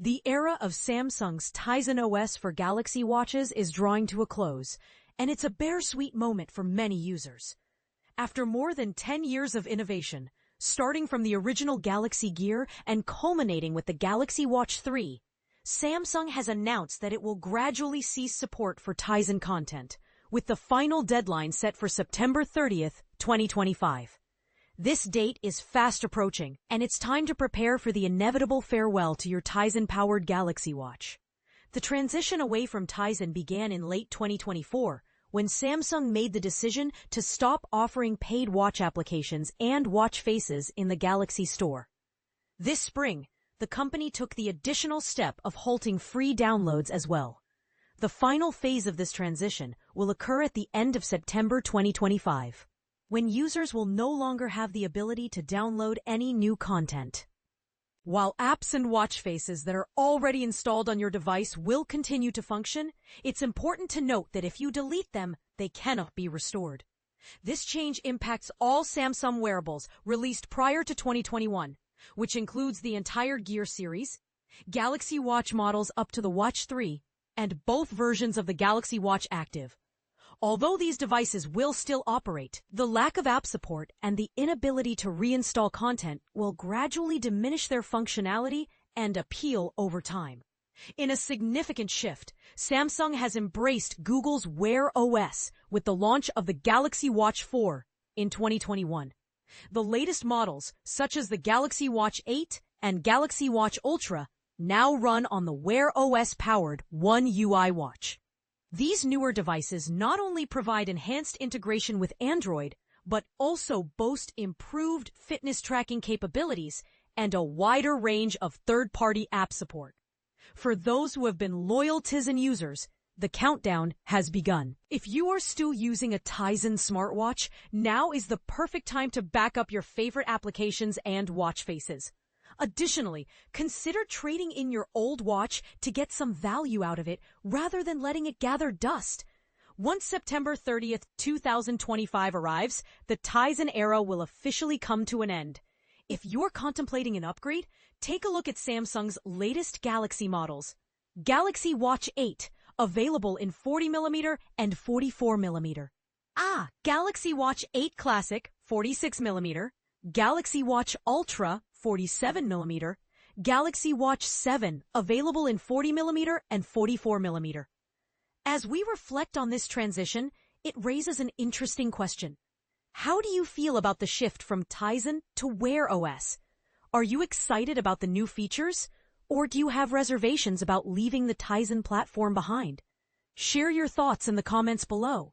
The era of Samsung's Tizen OS for Galaxy watches is drawing to a close, and it's a bittersweet moment for many users. After more than 10 years of innovation, starting from the original Galaxy Gear and culminating with the Galaxy Watch 3, Samsung has announced that it will gradually cease support for Tizen content, with the final deadline set for September 30th, 2025. This date is fast approaching, and it's time to prepare for the inevitable farewell to your Tizen-powered Galaxy Watch. The transition away from Tizen began in late 2024, when Samsung made the decision to stop offering paid watch applications and watch faces in the Galaxy Store. This spring, the company took the additional step of halting free downloads as well. The final phase of this transition will occur at the end of September 2025. When users will no longer have the ability to download any new content. While apps and watch faces that are already installed on your device will continue to function, it's important to note that if you delete them, they cannot be restored. This change impacts all Samsung wearables released prior to 2021, which includes the entire Gear series, Galaxy Watch models up to the Watch 3, and both versions of the Galaxy Watch Active. Although these devices will still operate, the lack of app support and the inability to reinstall content will gradually diminish their functionality and appeal over time. In a significant shift, Samsung has embraced Google's Wear OS with the launch of the Galaxy Watch 4 in 2021. The latest models, such as the Galaxy Watch 8 and Galaxy Watch Ultra, now run on the Wear OS-powered One UI watch. These newer devices not only provide enhanced integration with Android, but also boast improved fitness tracking capabilities and a wider range of third-party app support. For those who have been loyal Tizen users, the countdown has begun. If you are still using a Tizen smartwatch, now is the perfect time to back up your favorite applications and watch faces. Additionally, consider trading in your old watch to get some value out of it rather than letting it gather dust. Once September 30th, 2025 arrives, the Tizen era will officially come to an end. If you're contemplating an upgrade, take a look at Samsung's latest Galaxy models. Galaxy Watch 8, available in 40mm and 44mm. Galaxy Watch 8 Classic, 46mm. Galaxy Watch Ultra, 47mm, Galaxy Watch 7, available in 40mm and 44mm. As we reflect on this transition, it raises an interesting question. How do you feel about the shift from Tizen to Wear OS? Are you excited about the new features, or do you have reservations about leaving the Tizen platform behind? Share your thoughts in the comments below.